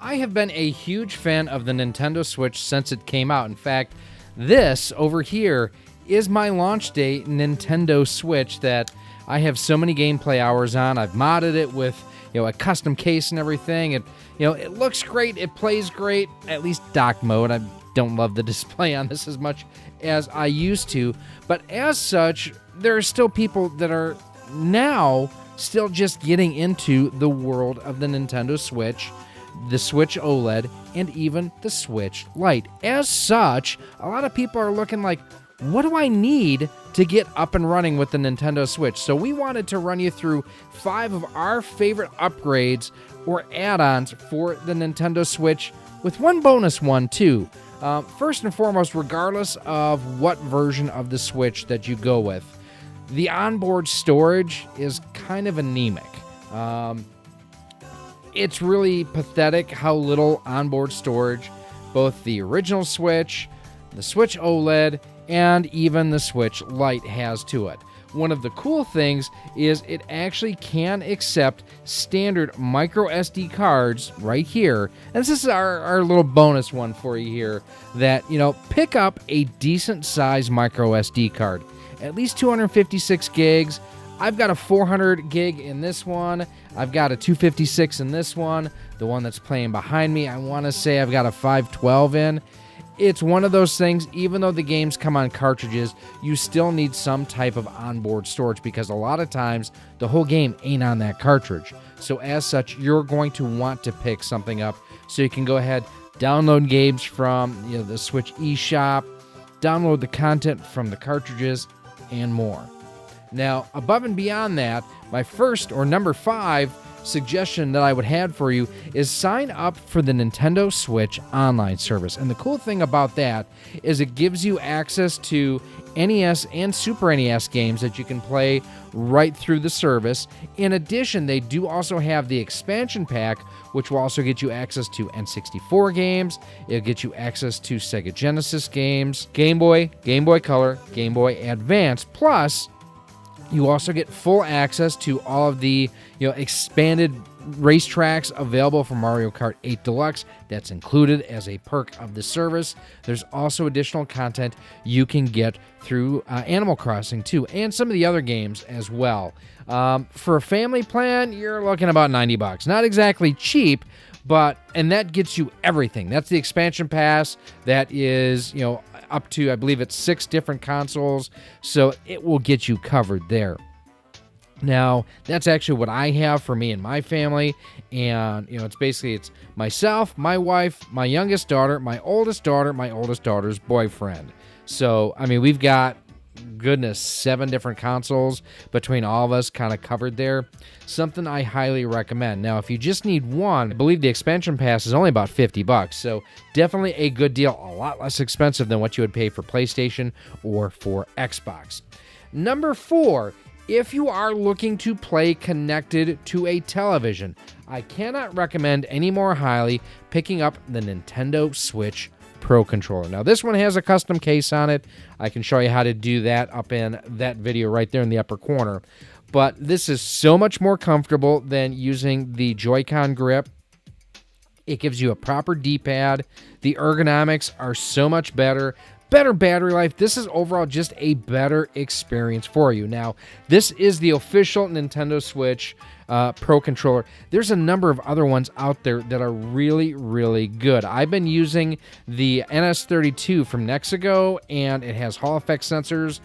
I have been a huge fan of the Nintendo Switch since it came out. In fact, this over here is my launch day Nintendo Switch that I have so many gameplay hours on. I've modded it with, a custom case and everything. It looks great. It plays great, at least dock mode. I don't love the display on this as much as I used to. But as such, there are still people that are now still just getting into the world of the Nintendo Switch, the Switch OLED, and even the Switch Lite. As such, a lot of people are looking like, what do I need to get up and running with the Nintendo Switch? So we wanted to run you through 5 of our favorite upgrades or add-ons for the Nintendo Switch, with one bonus one too. First and foremost, regardless of what version of the Switch that you go with, the onboard storage is kind of anemic. It's really pathetic how little onboard storage both the original Switch, the Switch OLED, and even the Switch Lite has to it. One of the cool things is it actually can accept standard micro SD cards right here. And this is our little bonus one for you here, that, pick up a decent size micro SD card. At least 256 gigs. I've got a 400 gig in this one. I've got a 256 in this one. The one that's playing behind me, I want to say I've got a 512 in. It's one of those things, even though the games come on cartridges, you still need some type of onboard storage, because a lot of times the whole game ain't on that cartridge. So as such, you're going to want to pick something up so you can go ahead, download games from the Switch eShop, download the content from the cartridges, and more. Now, above and beyond that, my first, or number 5, suggestion that I would have for you is sign up for the Nintendo Switch online service. And the cool thing about that is it gives you access to NES and Super NES games that you can play right through the service. In addition, they do also have the expansion pack, which will also get you access to N64 games. It'll get you access to Sega Genesis games, Game Boy, Game Boy Color, Game Boy Advance, plus you also get full access to all of the expanded racetracks available for Mario Kart 8 Deluxe. That's included as a perk of the service. There's also additional content you can get through Animal Crossing too, and some of the other games as well. For a family plan, you're looking about $90. Not exactly cheap, and that gets you everything. That's the expansion pass. That is, up to, I believe it's 6 different consoles, so it will get you covered there. Now, that's actually what I have for me and my family, and, it's myself, my wife, my youngest daughter, my oldest daughter's boyfriend. So, we've got, 7 different consoles between all of us kind of covered there. Something I highly recommend. Now, if you just need one, I believe the expansion pass is only about $50, so definitely a good deal, a lot less expensive than what you would pay for PlayStation or for Xbox. Number 4, if you are looking to play connected to a television, I cannot recommend any more highly picking up the Nintendo Switch Pro Controller. Now, this one has a custom case on it. I can show you how to do that up in that video right there in the upper corner. But this is so much more comfortable than using the Joy-Con grip. It gives you a proper D-pad. The ergonomics are so much better. Better battery life. This is overall just a better experience for you. Now, this is the official Nintendo Switch Pro Controller. There's a number of other ones out there that are really, really good. I've been using the NS32 from Nexigo, and it has Hall effect sensors,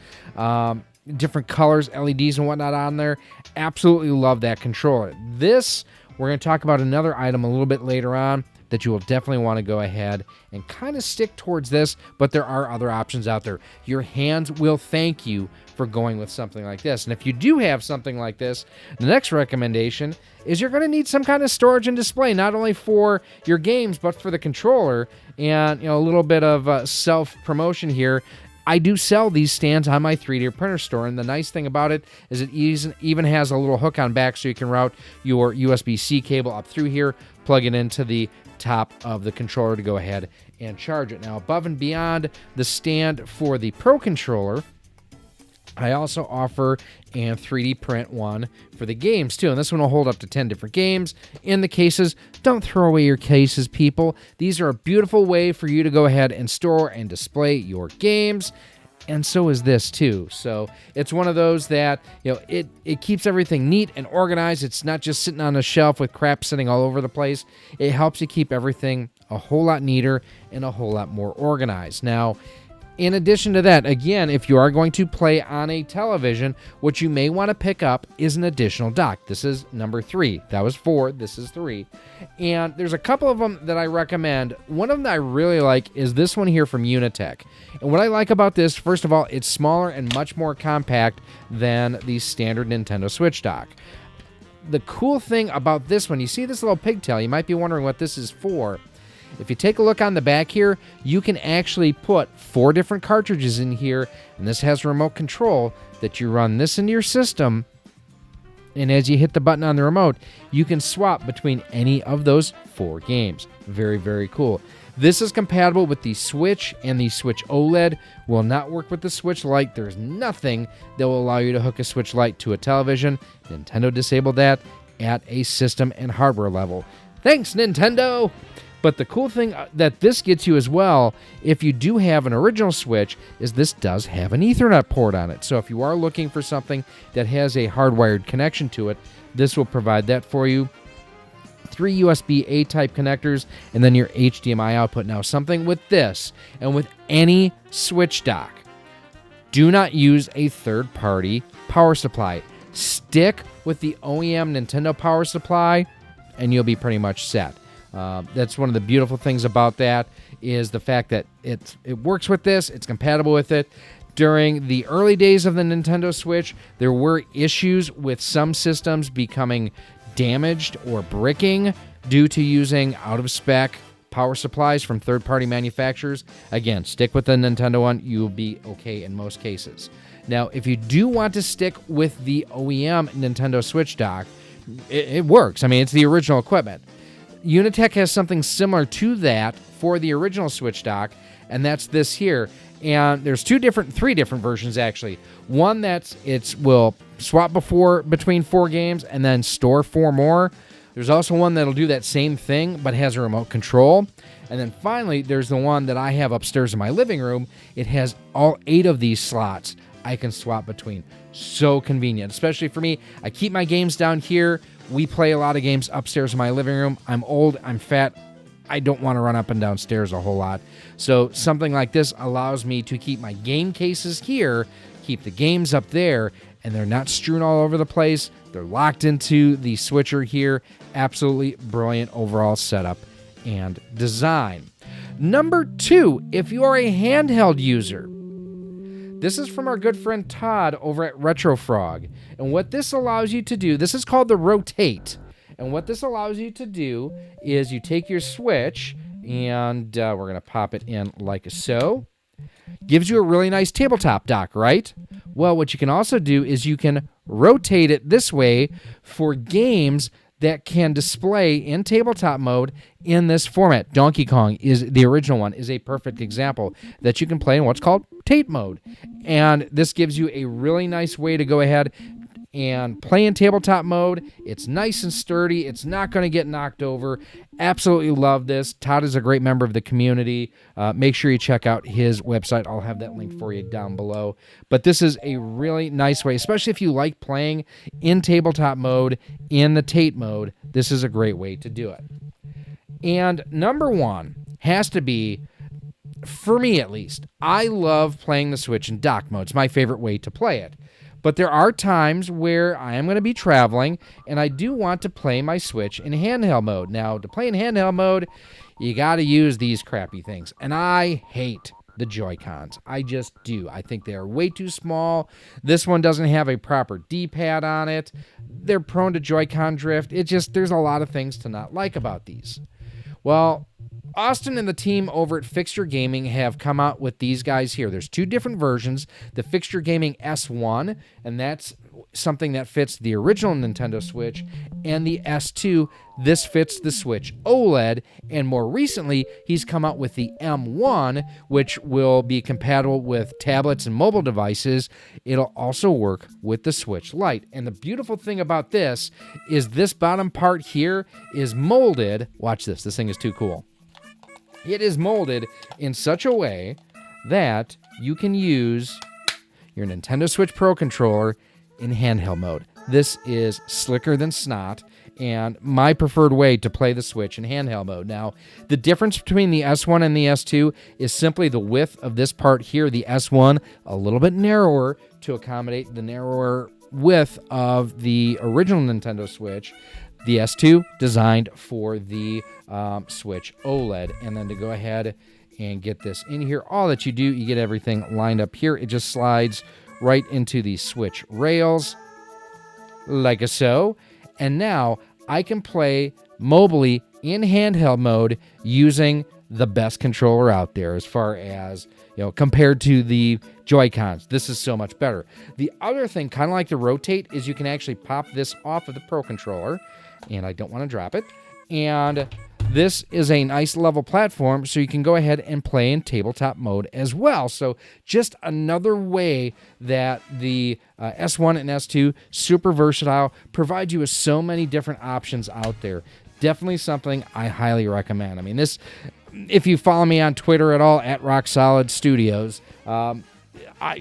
different colors, LEDs and whatnot on there. Absolutely love that controller. We're going to talk about another item a little bit later on that you will definitely want to go ahead and kind of stick towards this, but there are other options out there. Your hands will thank you for going with something like this. And if you do have something like this, the next recommendation is you're going to need some kind of storage and display, not only for your games, but for the controller. And, a little bit of self-promotion here. I do sell these stands on my 3D printer store, and the nice thing about it is it even has a little hook on back so you can route your USB-C cable up through here, plug it into the top of the controller to go ahead and charge it. Now, above and beyond the stand for the Pro Controller, I also offer a 3D print one for the games too, and this one will hold up to 10 different games. In the cases, don't throw away your cases, people. These are a beautiful way for you to go ahead and store and display your games, and so is this too. So it's one of those that, it keeps everything neat and organized. It's not just sitting on a shelf with crap sitting all over the place. It helps you keep everything a whole lot neater and a whole lot more organized. Now, in addition to that, again, if you are going to play on a television, what you may want to pick up is an additional dock. This is number 3. That was 4. This is 3. And there's a couple of them that I recommend. One of them that I really like is this one here from Unitech. And what I like about this, first of all, it's smaller and much more compact than the standard Nintendo Switch dock. The cool thing about this one, you see this little pigtail, you might be wondering what this is for. If you take a look on the back here, you can actually put 4 different cartridges in here, and this has remote control that you run this into your system, and as you hit the button on the remote, you can swap between any of those 4 games. Very, very cool. This is compatible with the Switch and the Switch OLED. Will not work with the Switch Lite. There's nothing that will allow you to hook a Switch Lite to a television. Nintendo disabled that at a system and hardware level. Thanks, Nintendo! But the cool thing that this gets you as well, if you do have an original Switch, is this does have an Ethernet port on it. So if you are looking for something that has a hardwired connection to it, this will provide that for you. 3 USB-A type connectors, and then your HDMI output. Now, something with this, and with any Switch dock, do not use a third-party power supply. Stick with the OEM Nintendo power supply, and you'll be pretty much set. That's one of the beautiful things about that, is the fact that it works with this, it's compatible with it. During the early days of the Nintendo Switch, there were issues with some systems becoming damaged or bricking due to using out-of-spec power supplies from third-party manufacturers. Again, stick with the Nintendo one, you'll be okay in most cases. Now, if you do want to stick with the OEM Nintendo Switch dock, it works. I mean, it's the original equipment. Unitech has something similar to that for the original Switch dock, and that's this here. And there's 3 different versions actually. One will swap between 4 games and then store 4 more. There's also one that'll do that same thing but has a remote control. And then finally, there's the one that I have upstairs in my living room. It has all 8 of these slots I can swap between. So convenient, especially for me. I keep my games down here. We play a lot of games upstairs in my living room. I'm old, I'm fat, I don't want to run up and downstairs a whole lot. So something like this allows me to keep my game cases here, keep the games up there, and they're not strewn all over the place. They're locked into the switcher here. Absolutely brilliant overall setup and design. Number 2, if you are a handheld user, this is from our good friend Todd over at RetroFrog. And what this allows you to do, this is called the Rotate. And what this allows you to do is you take your Switch, and we're going to pop it in like so. Gives you a really nice tabletop dock, right? Well, what you can also do is you can rotate it this way for games that can display in tabletop mode in this format. Donkey Kong, is the original one, is a perfect example that you can play in what's called Tate mode. And this gives you a really nice way to go ahead and play in tabletop mode. It's nice and sturdy. It's not going to get knocked over. Absolutely love this. Todd is a great member of the community. Make sure you check out his website. I'll have that link for you down below. But this is a really nice way, especially if you like playing in tabletop mode, in the Tate mode. This is a great way to do it. And number 1 has to be, for me at least, I love playing the Switch in dock mode. It's my favorite way to play it. But there are times where I am going to be traveling, and I do want to play my Switch in handheld mode. Now, to play in handheld mode, you got to use these crappy things. And I hate the Joy-Cons. I just do. I think they are way too small. This one doesn't have a proper D-pad on it. They're prone to Joy-Con drift. There's a lot of things to not like about these. Well, Austin and the team over at Fixture Gaming have come out with these guys here. There's 2 different versions. The Fixture Gaming S1, and that's something that fits the original Nintendo Switch, and the S2, this fits the Switch OLED, and more recently, he's come out with the M1, which will be compatible with tablets and mobile devices. It'll also work with the Switch Lite. And the beautiful thing about this is this bottom part here is molded. Watch this. This thing is too cool. It is molded in such a way that you can use your Nintendo Switch Pro controller in handheld mode. This is slicker than snot, and my preferred way to play the Switch in handheld mode. Now, the difference between the S1 and the S2 is simply the width of this part here. The S1, a little bit narrower to accommodate the narrower width of the original Nintendo Switch. The S2, designed for the Switch OLED. And then to go ahead and get this in here, all that you do, you get everything lined up here. It just slides right into the Switch rails, like so. And now I can play mobily in handheld mode using the best controller out there as far as, compared to the Joy-Cons. This is so much better. The other thing, kind of like the rotate, is you can actually pop this off of the Pro controller, and I don't want to drop it. And this is a nice level platform, so you can go ahead and play in tabletop mode as well. So just another way that the S1 and S2, super versatile, provide you with so many different options out there. Definitely something I highly recommend. I mean, this, if you follow me on Twitter at all, at Rock Solid Studios,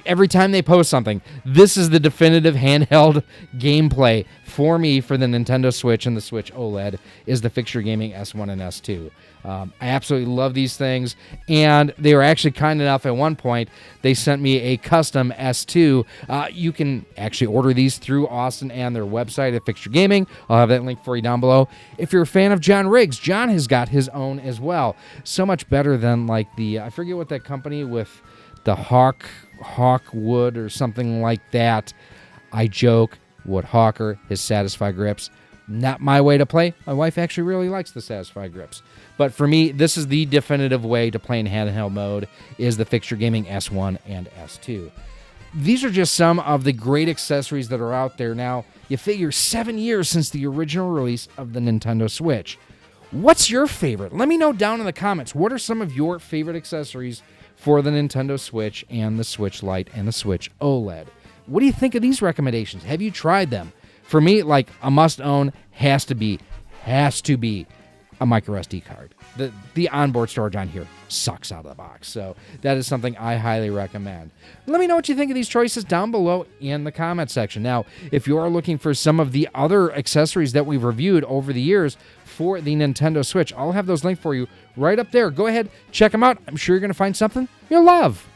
every time they post something, this is the definitive handheld gameplay for me for the Nintendo Switch and the Switch OLED, is the Fixture Gaming S1 and S2. I absolutely love these things, and they were actually kind enough at one point, they sent me a custom S2. You can actually order these through Austin and their website at Fixture Gaming. I'll have that link for you down below. If you're a fan of John Riggs, John has got his own as well. So much better than like the, I forget what that company with the Hawkwood or something like that. I joke, Wood Hawker, his Satisfy grips. Not my way to play. My wife actually really likes the Satisfy grips. But for me, this is the definitive way to play in handheld mode, is the Fixture Gaming S1 and S2. These are just some of the great accessories that are out there. Now, you figure 7 years since the original release of the Nintendo Switch. What's your favorite? Let me know down in the comments. What are some of your favorite accessories for the Nintendo Switch and the Switch Lite and the Switch OLED? What do you think of these recommendations? Have you tried them? For me, like a must-own has to be a micro SD card. The onboard storage on here sucks out of the box. So that is something I highly recommend. Let me know what you think of these choices down below in the comment section. Now, if you are looking for some of the other accessories that we've reviewed over the years for the Nintendo Switch, I'll have those linked for you right up there. Go ahead, check them out. I'm sure you're going to find something you'll love.